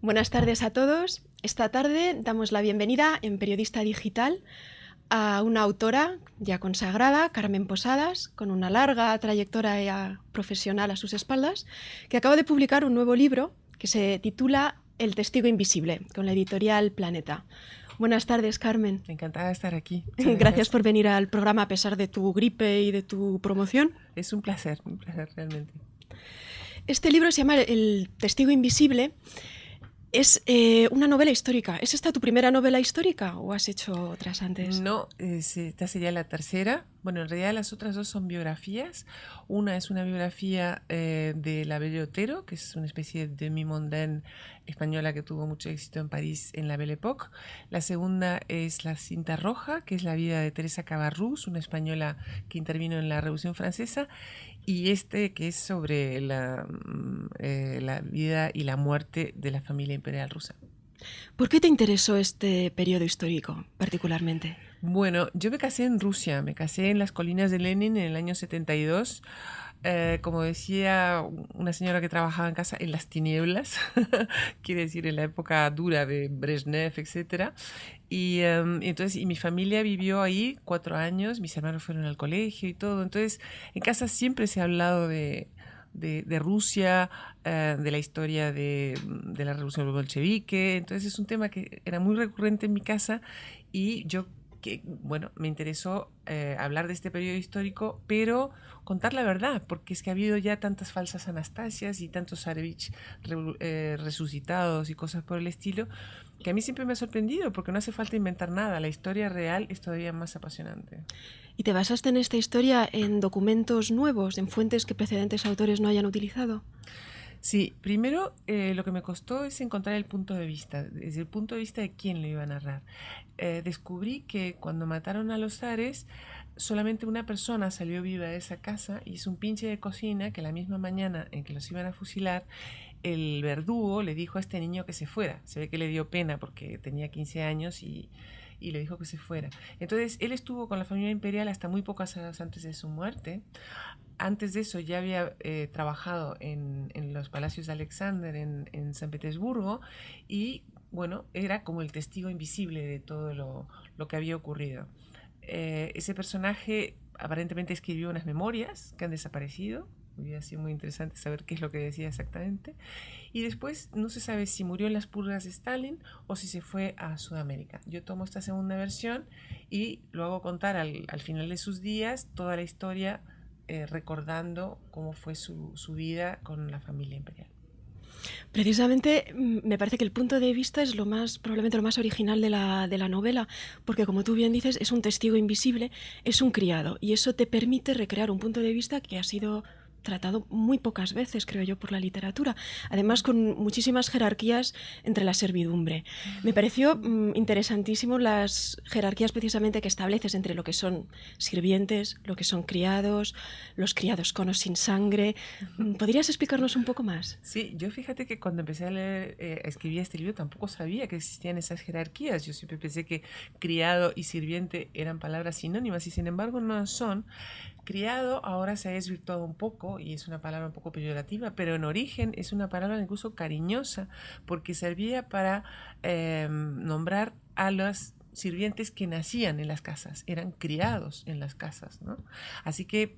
Buenas tardes a todos. Esta tarde damos la bienvenida en Periodista Digital a una autora ya consagrada, Carmen Posadas, con una larga trayectoria profesional a sus espaldas, que acaba de publicar un nuevo libro que se titula El testigo invisible, con la editorial Planeta. Buenas tardes, Carmen. Encantada de estar aquí. Gracias por venir al programa a pesar de tu gripe y de tu promoción. Es un placer realmente. Este libro se llama El testigo invisible. Es una novela histórica. ¿Es esta tu primera novela histórica o has hecho otras antes? No, esta sería la tercera. Bueno, en realidad las otras dos son biografías. Una es una biografía de la Belle Otero, que es una especie de demi-mondaine española que tuvo mucho éxito en París en la Belle Époque. La segunda es La cinta roja, que es la vida de Teresa Cabarrús, una española que intervino en la Revolución Francesa. Y que es sobre la vida y la muerte de la familia imperial rusa. ¿Por qué te interesó este periodo histórico particularmente? Bueno, yo me casé en Rusia, me casé en las colinas de Lenin en el año 72. Como decía una señora que trabajaba en casa, en las tinieblas, quiere decir en la época dura de Brezhnev, etc. Y mi familia vivió ahí 4 años, mis hermanos fueron al colegio y todo. Entonces, en casa siempre se ha hablado de Rusia, de la historia de la revolución bolchevique. Entonces, es un tema que era muy recurrente en mi casa y me interesó hablar de este periodo histórico, pero contar la verdad, porque es que ha habido ya tantas falsas Anastasias y tantos Zarevich resucitados y cosas por el estilo, que a mí siempre me ha sorprendido, porque no hace falta inventar nada, la historia real es todavía más apasionante. ¿Y te basaste en esta historia en documentos nuevos, en fuentes que precedentes autores no hayan utilizado? Sí, primero lo que me costó es encontrar el punto de vista, desde el punto de vista de quién lo iba a narrar. Descubrí que cuando mataron a los zares, solamente una persona salió viva de esa casa y es un pinche de cocina que la misma mañana en que los iban a fusilar, el verdugo le dijo a este niño que se fuera. Se ve que le dio pena porque tenía 15 años y le dijo que se fuera. Entonces él estuvo con la familia imperial hasta muy pocas horas antes de su muerte. Antes de eso ya había trabajado en los palacios de Alexander en San Petersburgo y bueno, era como el testigo invisible de todo lo que había ocurrido. Ese personaje aparentemente escribió unas memorias que han desaparecido. Hubiera sido muy interesante saber qué es lo que decía exactamente. Y después no se sabe si murió en las purgas de Stalin o si se fue a Sudamérica. Yo tomo esta segunda versión y lo hago contar al final de sus días toda la historia, recordando cómo fue su vida con la familia imperial. Precisamente me parece que el punto de vista es probablemente lo más original de la novela, porque como tú bien dices, es un testigo invisible, es un criado, y eso te permite recrear un punto de vista que ha sido tratado muy pocas veces, creo yo, por la literatura, además con muchísimas jerarquías entre la servidumbre. Me pareció interesantísimo las jerarquías precisamente que estableces entre lo que son sirvientes, lo que son criados, los criados con o sin sangre. ¿Podrías explicarnos un poco más? Sí, yo fíjate que cuando empecé a leer, a escribir este libro tampoco sabía que existían esas jerarquías. Yo siempre pensé que criado y sirviente eran palabras sinónimas y sin embargo no son. Criado ahora se ha desvirtuado un poco y es una palabra un poco peyorativa, pero en origen es una palabra incluso cariñosa porque servía para nombrar a los sirvientes que nacían en las casas, eran criados en las casas, ¿no? Así que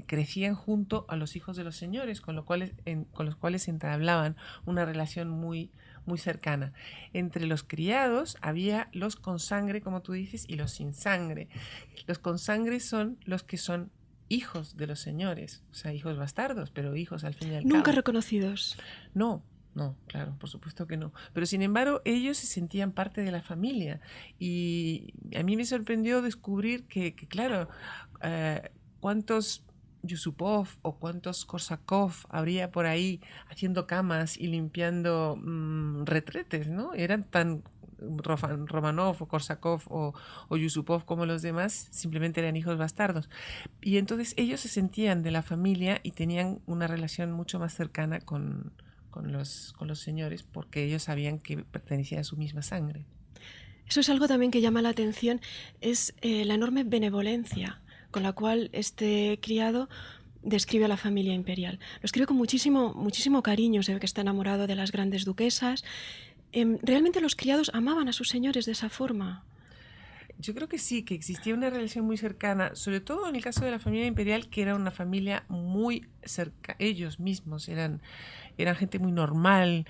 crecían junto a los hijos de los señores, con los cuales entablaban una relación muy, muy cercana. Entre los criados había los con sangre, como tú dices, y los sin sangre. Los con sangre son los que son hijos de los señores, o sea, hijos bastardos, pero hijos al fin y al cabo. Nunca reconocidos. No, no, claro, por supuesto que no. Pero sin embargo, ellos se sentían parte de la familia. Y a mí me sorprendió descubrir claro, cuántos Yusupov o cuántos Korsakov habría por ahí haciendo camas y limpiando retretes, ¿no? Eran tan Romanov o Korsakov o Yusupov como los demás, simplemente eran hijos bastardos. Y entonces ellos se sentían de la familia y tenían una relación mucho más cercana con los señores porque ellos sabían que pertenecían a su misma sangre. Eso es algo también que llama la atención, es la enorme benevolencia con la cual este criado describe a la familia imperial. Lo escribe con muchísimo, muchísimo cariño, se ve que está enamorado de las grandes duquesas. ¿Realmente los criados amaban a sus señores de esa forma? Yo creo que sí, que existía una relación muy cercana, sobre todo en el caso de la familia imperial, que era una familia muy cerca, ellos mismos eran gente muy normal.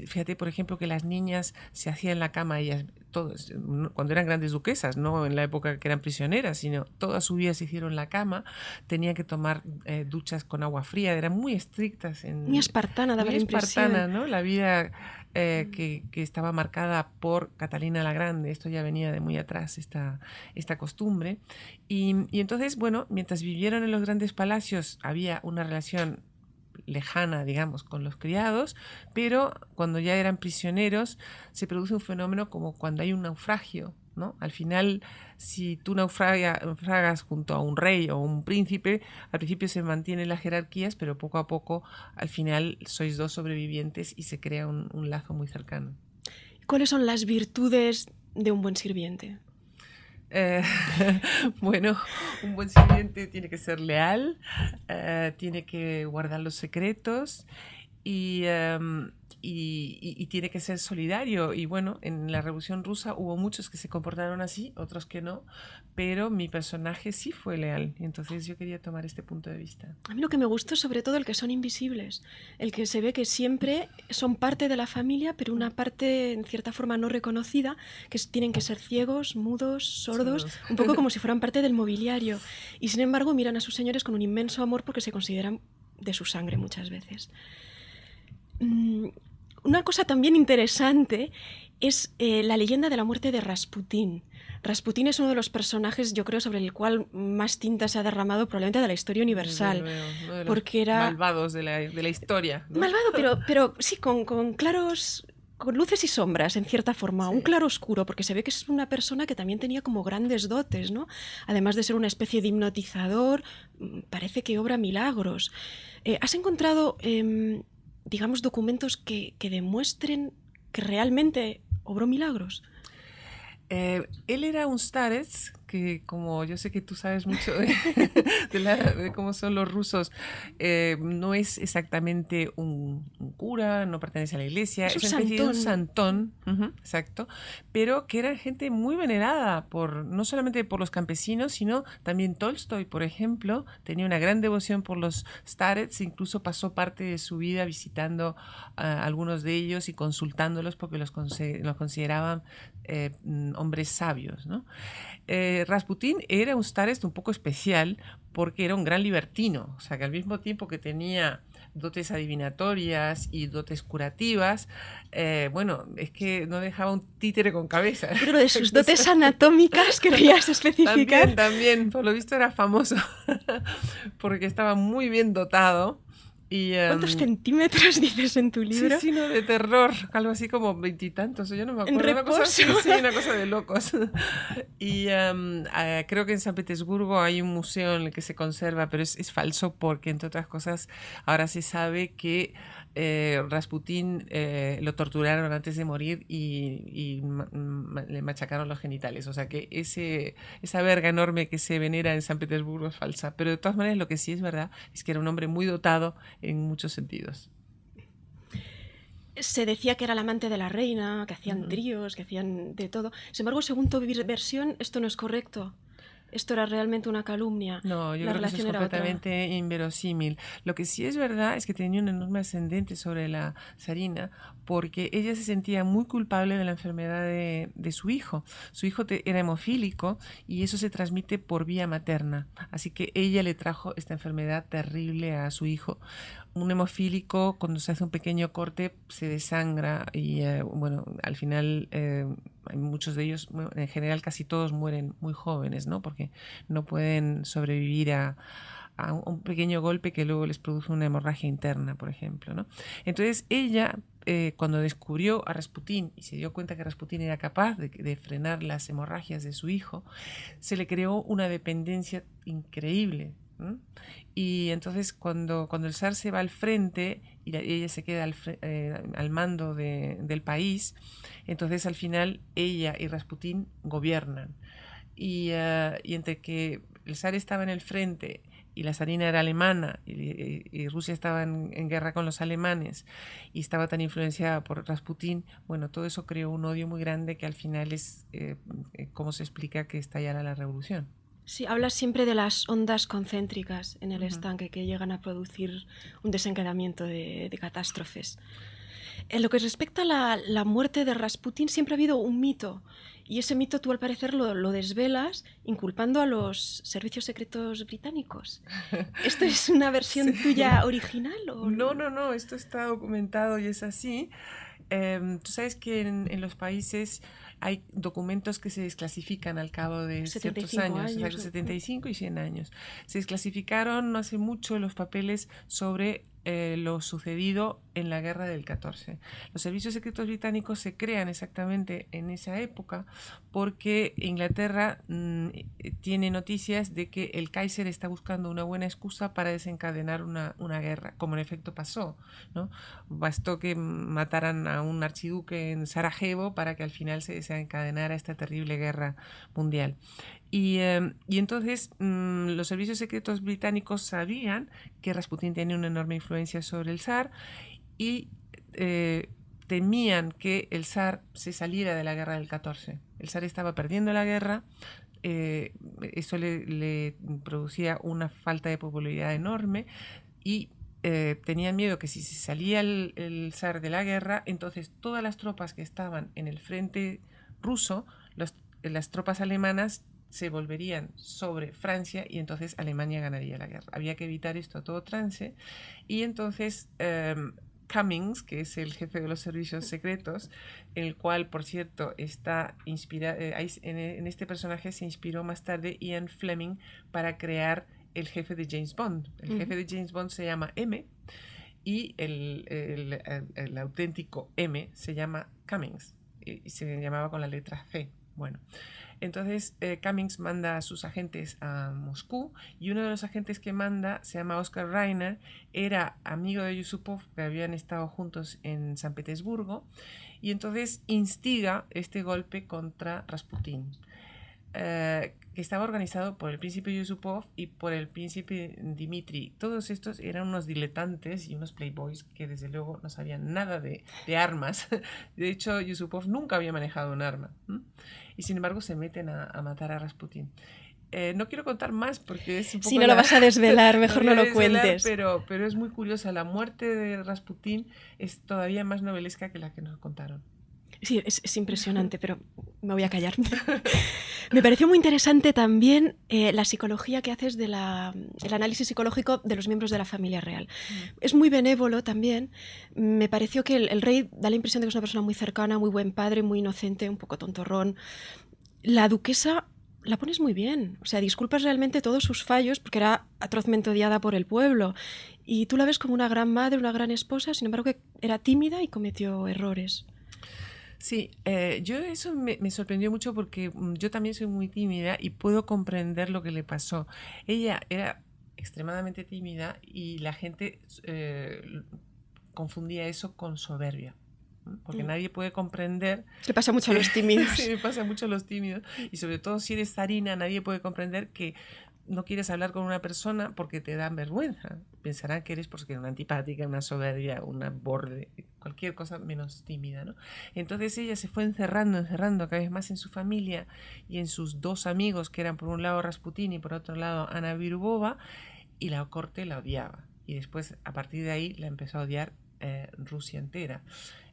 Fíjate, por ejemplo, que las niñas se hacían la cama ellas, todos, cuando eran grandes duquesas, no en la época que eran prisioneras, sino toda su vida se hicieron la cama, tenían que tomar duchas con agua fría, eran muy estrictas, Muy espartana, daba muy la espartana, impresión. ¿no? La vida que estaba marcada por Catalina la Grande. Esto ya venía de muy atrás, esta costumbre. Y entonces, bueno, mientras vivieron en los grandes palacios había una relación lejana, digamos, con los criados, pero cuando ya eran prisioneros se produce un fenómeno como cuando hay un naufragio, ¿no? Al final, si tú naufragas junto a un rey o un príncipe, al principio se mantienen las jerarquías, pero poco a poco, al final, sois dos sobrevivientes y se crea un lazo muy cercano. ¿Cuáles son las virtudes de un buen sirviente? Eh, bueno, un buen sirviente tiene que ser leal, tiene que guardar los secretos y, y tiene que ser solidario. Y bueno, en la Revolución Rusa hubo muchos que se comportaron así, otros que no, pero mi personaje sí fue leal. Y entonces yo quería tomar este punto de vista. A mí lo que me gustó es sobre todo el que son invisibles, el que se ve que siempre son parte de la familia, pero una parte en cierta forma no reconocida, que tienen que ser ciegos, mudos, sordos, Todos. un poco como si fueran parte del mobiliario. Y sin embargo miran a sus señores con un inmenso amor porque se consideran de su sangre muchas veces. Una cosa también interesante es la leyenda de la muerte de Rasputín. Rasputín es uno de los personajes, yo creo, sobre el cual más tinta se ha derramado probablemente de la historia Desde universal. luego, uno de los Porque era malvados de la historia, ¿no? malvado, pero sí, con claros, con luces y sombras, en cierta forma, un Sí. claro oscuro, porque se ve que es una persona que también tenía como grandes dotes, ¿no? Además de ser una especie de hipnotizador, parece que obra milagros. ¿Has encontrado, digamos, documentos que demuestren que realmente obró milagros? Él era un starets, que como yo sé que tú sabes mucho de cómo son los rusos, no es exactamente un cura, no pertenece a la iglesia, Es un es una especie de un santón. santón, exacto, pero que era gente muy venerada, no solamente por los campesinos, sino también Tolstoy, por ejemplo, tenía una gran devoción por los starets, incluso pasó parte de su vida visitando a algunos de ellos y consultándolos porque los consideraban hombres sabios, ¿no? Rasputín era un starets un poco especial porque era un gran libertino, o sea que al mismo tiempo que tenía dotes adivinatorias y dotes curativas, bueno, es que no dejaba un títere con cabeza. Pero de sus dotes anatómicas, ¿querías especificar? También, por lo visto era famoso porque estaba muy bien dotado. Y, ¿Cuántos centímetros dices en tu sí, libro? sí, no, de terror, algo así como veintitantos, yo no me En acuerdo, una cosa reposo. así, sí, una cosa de locos. Y creo que en San Petersburgo hay un museo en el que se conserva, pero es falso porque, entre otras cosas, ahora se sabe que Rasputín lo torturaron antes de morir y le machacaron los genitales, o sea que esa verga enorme que se venera en San Petersburgo es falsa, pero de todas maneras lo que sí es verdad es que era un hombre muy dotado en muchos sentidos. Se decía que era el amante de la reina, que hacían Ujú. tríos, que hacían de todo. Sin embargo, según tu versión, esto no es correcto. Esto era realmente una calumnia. No, yo La creo que eso es relación era otra. completamente inverosímil. Lo que sí es verdad es que tenía un enorme ascendente sobre la zarina porque ella se sentía muy culpable de la enfermedad de su hijo. Su hijo era hemofílico y eso se transmite por vía materna. Así que ella le trajo esta enfermedad terrible a su hijo. Un hemofílico, cuando se hace un pequeño corte, se desangra y, bueno, al final muchos de ellos, bueno, en general casi todos mueren muy jóvenes, ¿no? Porque no pueden sobrevivir a un pequeño golpe que luego les produce una hemorragia interna, por ejemplo, ¿no? Entonces ella, cuando descubrió a Rasputín y se dio cuenta que Rasputín era capaz de frenar las hemorragias de su hijo, se le creó una dependencia increíble. ¿Mm? Y entonces cuando el zar se va al frente y ella se queda al mando del país, entonces al final ella y Rasputín gobiernan. Y entre que el zar estaba en el frente y la zarina era alemana y Rusia estaba en guerra con los alemanes y estaba tan influenciada por Rasputín, bueno, todo eso creó un odio muy grande que al final es cómo se explica que estallara la revolución. Sí, hablas siempre de las ondas concéntricas en el estanque que llegan a producir un desencadenamiento de catástrofes. En lo que respecta a la muerte de Rasputín, siempre ha habido un mito. Y ese mito tú al parecer lo desvelas inculpando a los servicios secretos británicos. ¿Esto es una versión tuya original? ¿O? No, esto está documentado y es así. Tú sabes que en los países hay documentos que se desclasifican al cabo de ciertos años, exacto, 75 y 100 años. Se desclasificaron no hace mucho los papeles sobre lo sucedido en la guerra del 14. Los servicios secretos británicos se crean exactamente en esa época porque Inglaterra tiene noticias de que el Kaiser está buscando una buena excusa para desencadenar una guerra, como en efecto pasó, ¿no? Bastó que mataran a un archiduque en Sarajevo para que al final se desencadenara esta terrible guerra mundial. Y entonces los servicios secretos británicos sabían que Rasputín tenía una enorme influencia sobre el zar y temían que el zar se saliera de la guerra del 14. El zar estaba perdiendo la guerra, eso le producía una falta de popularidad enorme y tenían miedo que si se salía el zar de la guerra, entonces todas las tropas que estaban en el frente ruso, las tropas alemanas se volverían sobre Francia y entonces Alemania ganaría la guerra. Había que evitar esto a todo trance y entonces Cummings, que es el jefe de los servicios secretos, en el cual, por cierto, está inspirado, en este personaje se inspiró más tarde Ian Fleming para crear el jefe de James Bond. El jefe de James Bond se llama M y el auténtico M se llama Cummings y se llamaba con la letra C. Bueno, entonces Cummings manda a sus agentes a Moscú y uno de los agentes que manda se llama Oscar Reiner, era amigo de Yusupov, que habían estado juntos en San Petersburgo, y entonces instiga este golpe contra Rasputín, que estaba organizado por el príncipe Yusupov y por el príncipe Dmitri. Todos estos eran unos diletantes y unos playboys que desde luego no sabían nada de armas. De hecho, Yusupov nunca había manejado un arma. Y sin embargo se meten a matar a Rasputín. No quiero contar más porque es un poco... Si no lo vas a desvelar, mejor no lo cuentes. Pero es muy curiosa. La muerte de Rasputín es todavía más novelesca que la que nos contaron. Sí, es impresionante, pero me voy a callar. Me pareció muy interesante también la psicología que haces el análisis psicológico de los miembros de la familia real. Es muy benévolo también. Me pareció que el rey da la impresión de que es una persona muy cercana, muy buen padre, muy inocente, un poco tontorrón. La duquesa la pones muy bien. O sea, disculpas realmente todos sus fallos porque era atrozmente odiada por el pueblo. Y tú la ves como una gran madre, una gran esposa, sin embargo que era tímida y cometió errores. Sí, yo eso me sorprendió mucho porque yo también soy muy tímida y puedo comprender lo que le pasó. Ella era extremadamente tímida y la gente confundía eso con soberbia, porque nadie puede comprender. Le pasa mucho a los tímidos. Sí, le pasa mucho a los tímidos y sobre todo si eres zarina, nadie puede comprender que no quieres hablar con una persona porque te dan vergüenza. Pensarán que eres porque una antipática, una soberbia, una borde, cualquier cosa menos tímida, ¿no? Entonces ella se fue encerrando cada vez más en su familia y en sus dos amigos, que eran por un lado Rasputín y por otro lado Ana Virbova, y la corte la odiaba. Y después, a partir de ahí, la empezó a odiar Rusia entera.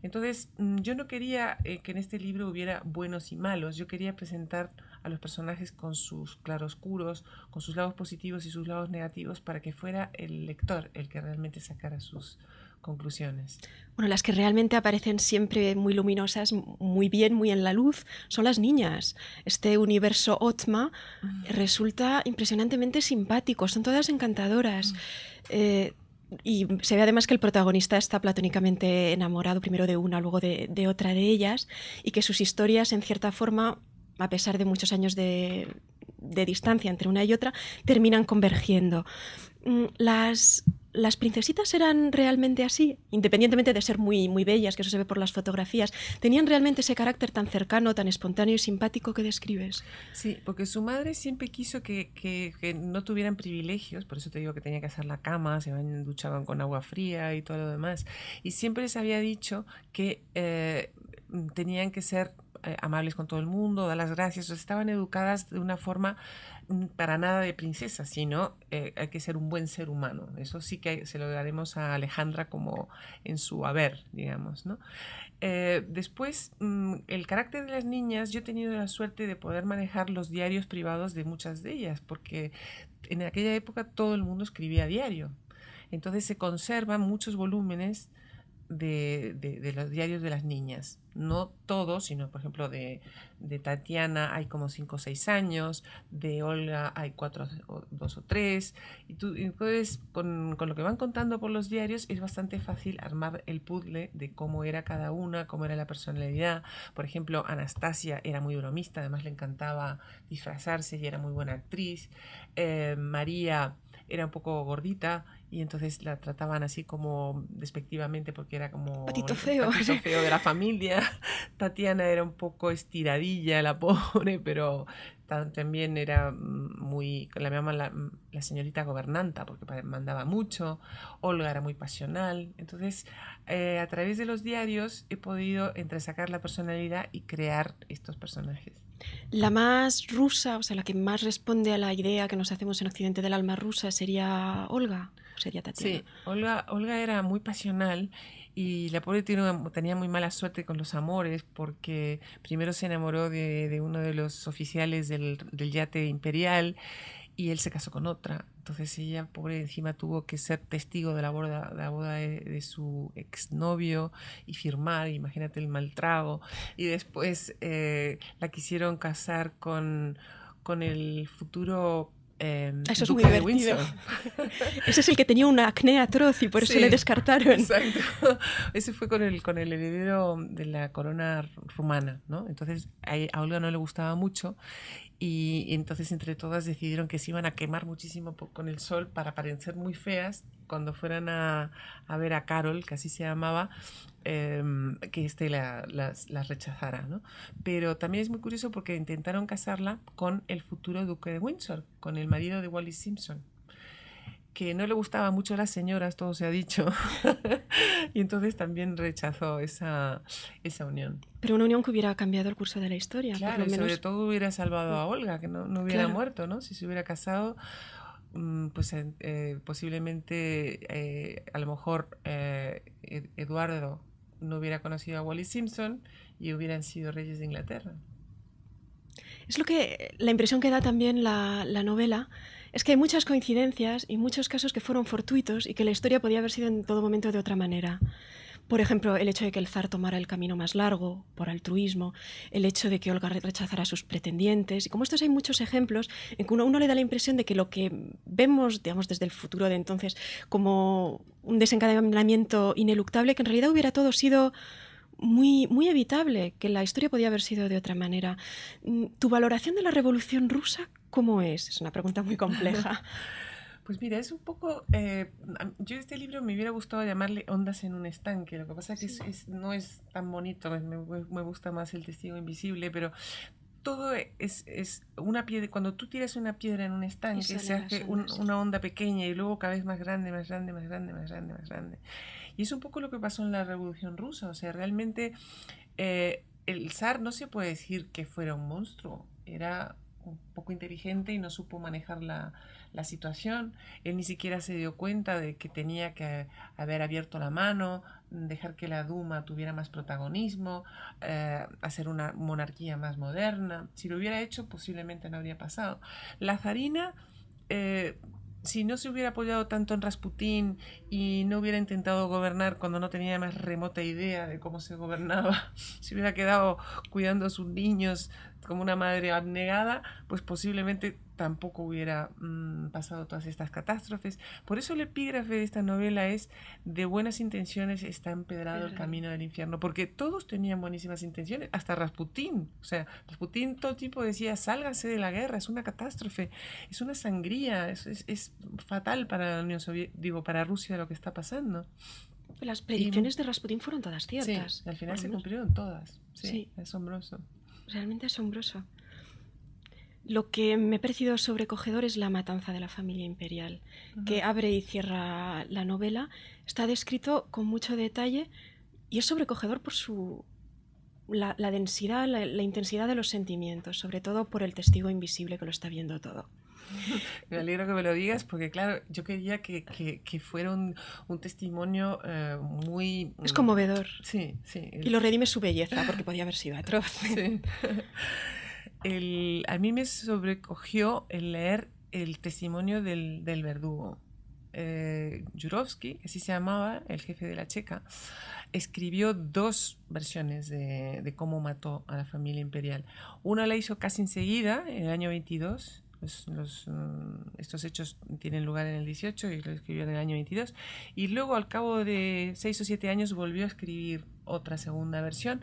Entonces, yo no quería que en este libro hubiera buenos y malos. Yo quería presentar a los personajes con sus claroscuros, con sus lados positivos y sus lados negativos, para que fuera el lector el que realmente sacara sus conclusiones. Bueno, las que realmente aparecen siempre muy luminosas, muy bien, muy en la luz, son las niñas. Este universo Otma resulta impresionantemente simpático, son todas encantadoras. Y se ve además que el protagonista está platónicamente enamorado primero de una, luego de otra de ellas, y que sus historias, en cierta forma, a pesar de muchos años de distancia entre una y otra, terminan convergiendo. Las ¿las princesitas eran realmente así? Independientemente de ser muy, muy bellas, que eso se ve por las fotografías, ¿tenían realmente ese carácter tan cercano, tan espontáneo y simpático que describes? Sí, porque su madre siempre quiso que no tuvieran privilegios, por eso te digo que tenía que hacer la cama, duchaban con agua fría y todo lo demás. Y siempre les había dicho que tenían que ser amables con todo el mundo, dar las gracias, o sea, estaban educadas de una forma para nada de princesa, sino hay que ser un buen ser humano. Eso sí que se lo daremos a Alejandra como en su haber, digamos, ¿no? Después, el carácter de las niñas, yo he tenido la suerte de poder manejar los diarios privados de muchas de ellas, porque en aquella época todo el mundo escribía diario. Entonces se conservan muchos volúmenes de los diarios de las niñas. No todos, sino por ejemplo de Tatiana hay como 5 o 6 años, de Olga hay 4 o 2 o 3. Entonces, con lo que van contando por los diarios es bastante fácil armar el puzzle de cómo era cada una, cómo era la personalidad. Por ejemplo, Anastasia era muy bromista, además le encantaba disfrazarse y era muy buena actriz. María era un poco gordita y entonces la trataban así como despectivamente porque era como Patito el feo. patito feo de la familia. Tatiana era un poco estiradilla, la pobre, pero también era muy, la llamaban la señorita gobernanta porque mandaba mucho. Olga era muy pasional. Entonces, a través de los diarios he podido entresacar la personalidad y crear estos personajes. La más rusa, o sea, la que más responde a la idea que nos hacemos en Occidente del alma rusa, ¿sería Olga o sería Tatiana? Sí, Olga era muy pasional y la pobre tenía muy mala suerte con los amores porque primero se enamoró de uno de los oficiales del yate imperial y él se casó con otra. Entonces ella, pobre, encima tuvo que ser testigo de la boda de su exnovio y firmar, imagínate el mal trago. Y después la quisieron casar con el futuro Eso es muy duque de divertido. Windsor. Ese es el que tenía un acné atroz y por eso le Sí, descartaron. exacto. Ese fue con el heredero de la corona rumana, ¿no? Entonces a Olga no le gustaba mucho y entonces entre todas decidieron que se iban a quemar muchísimo con el sol para parecer muy feas cuando fueran a ver a Carol, que así se llamaba, que las rechazara, ¿no? Pero también es muy curioso porque intentaron casarla con el futuro duque de Windsor, con el marido de Wallis Simpson, que no le gustaban mucho las señoras, todo se ha dicho, y entonces también rechazó esa unión. Pero una unión que hubiera cambiado el curso de la historia, por Claro, lo y sobre menos. todo hubiera salvado a Olga, que no hubiera Claro. muerto, ¿no? Si se hubiera casado, pues posiblemente a lo mejor Eduardo no hubiera conocido a Wallis Simpson y hubieran sido reyes de Inglaterra. Es lo que la impresión que da también la novela es que hay muchas coincidencias y muchos casos que fueron fortuitos y que la historia podía haber sido en todo momento de otra manera. Por ejemplo, el hecho de que el zar tomara el camino más largo, por altruismo, el hecho de que Olga rechazara a sus pretendientes. Y como estos hay muchos ejemplos en que uno le da la impresión de que lo que vemos, digamos, desde el futuro de entonces, como un desencadenamiento ineluctable, que en realidad hubiera todo sido muy, muy evitable, que la historia podía haber sido de otra manera. ¿Tu valoración de la Revolución Rusa cómo es? Es una pregunta muy compleja. Pues mira, es un poco... yo este libro me hubiera gustado llamarle Ondas en un estanque. Lo que pasa es que no es tan bonito, me gusta más El testigo invisible, pero todo es una piedra. Cuando tú tiras una piedra en un estanque, se hace una onda pequeña y luego cada vez más grande, más grande, más grande, más grande, más grande. Y es un poco lo que pasó en la Revolución Rusa. O sea, realmente el zar no se puede decir que fuera un monstruo. Era un poco inteligente y no supo manejar la situación. Él ni siquiera se dio cuenta de que tenía que haber abierto la mano, dejar que la Duma tuviera más protagonismo, hacer una monarquía más moderna. Si lo hubiera hecho, posiblemente no habría pasado. La zarina, si no se hubiera apoyado tanto en Rasputín y no hubiera intentado gobernar cuando no tenía más remota idea de cómo se gobernaba, si hubiera quedado cuidando a sus niños como una madre abnegada, pues posiblemente tampoco hubiera pasado todas estas catástrofes. Por eso el epígrafe de esta novela es: de buenas intenciones está empedrado el camino del infierno, porque todos tenían buenísimas intenciones, hasta Rasputín. O sea, Rasputín todo tipo decía: sálgase de la guerra, es una catástrofe, es una sangría, es fatal para la Unión Soviética, digo, para Rusia lo que está pasando. Las predicciones de Rasputín fueron todas ciertas. Sí, al final se cumplieron todas. Sí, asombroso. Realmente asombroso. Lo que me ha parecido sobrecogedor es la matanza de la familia imperial, que abre y cierra la novela. Está descrito con mucho detalle y es sobrecogedor por la densidad, la intensidad de los sentimientos, sobre todo por el testigo invisible que lo está viendo todo. Me alegro que me lo digas, porque claro, yo quería que fuera un testimonio muy... Es conmovedor. Sí, sí. Y lo redime su belleza, porque podía haber sido atroz. Sí. A mí me sobrecogió el leer el testimonio del verdugo. Jurovsky, así se llamaba, el jefe de la Checa, escribió 2 versiones de cómo mató a la familia imperial. Una la hizo casi enseguida, en el año 22. Estos hechos tienen lugar en el 18 y lo escribió en el año 22. Y luego, al cabo de 6 o 7 años, volvió a escribir otra segunda versión.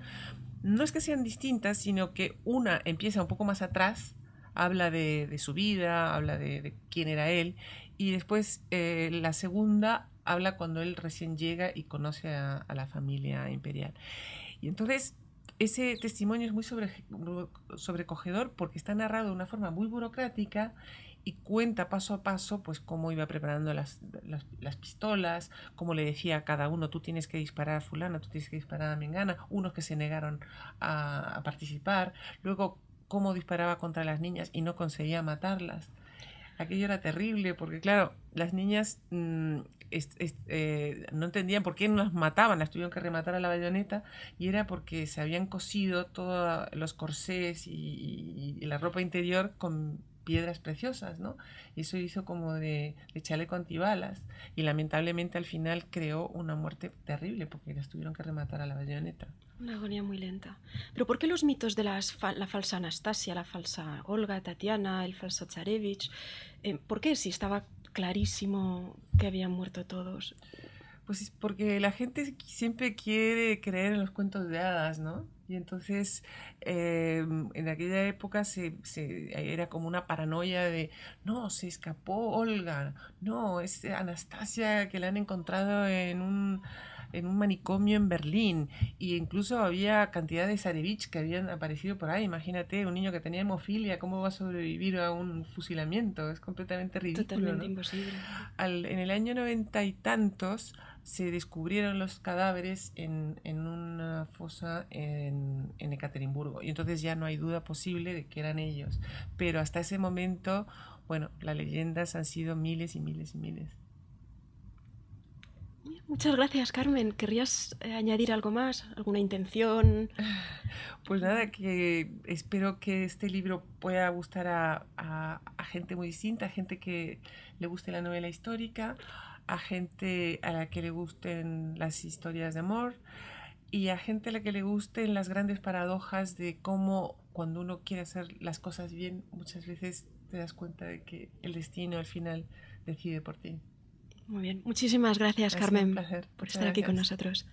No es que sean distintas, sino que una empieza un poco más atrás, habla de su vida, habla de quién era él, y después la segunda habla cuando él recién llega y conoce a la familia imperial. Y entonces ese testimonio es muy sobrecogedor, porque está narrado de una forma muy burocrática y cuenta paso a paso pues cómo iba preparando las pistolas, cómo le decía a cada uno: tú tienes que disparar a fulana, tú tienes que disparar a mengana, unos que se negaron a participar, luego cómo disparaba contra las niñas y no conseguía matarlas. Aquello era terrible, porque claro, las niñas no entendían por qué no las mataban, las tuvieron que rematar a la bayoneta, y era porque se habían cosido todos los corsés y la ropa interior con piedras preciosas, ¿no? Y eso hizo como de chaleco antibalas, y lamentablemente al final creó una muerte terrible, porque las tuvieron que rematar a la bayoneta. Una agonía muy lenta. ¿Pero por qué los mitos de la falsa Anastasia, la falsa Olga, Tatiana, el falso Tsarevich? ¿Por qué, si estaba clarísimo que habían muerto todos? Pues porque la gente siempre quiere creer en los cuentos de hadas, ¿no? Y entonces en aquella época era como una paranoia de: no, se escapó Olga, no, es Anastasia, que la han encontrado en un manicomio en Berlín, y incluso había cantidad de Zarevich que habían aparecido por ahí. Imagínate, un niño que tenía hemofilia, ¿cómo va a sobrevivir a un fusilamiento? Es completamente ridículo. Totalmente, ¿no? Imposible. En el año 90 y tantos se descubrieron los cadáveres en una fosa en Ekaterimburgo, y entonces ya no hay duda posible de que eran ellos. Pero hasta ese momento, bueno, las leyendas han sido miles y miles y miles. Muchas gracias, Carmen. ¿Querrías añadir algo más? ¿Alguna intención? Pues nada, que espero que este libro pueda gustar a gente muy distinta, a gente que le guste la novela histórica, a gente a la que le gusten las historias de amor, y a gente a la que le gusten las grandes paradojas de cómo, cuando uno quiere hacer las cosas bien, muchas veces te das cuenta de que el destino al final decide por ti. Muy bien. Muchísimas gracias, Carmen, por estar aquí con nosotros.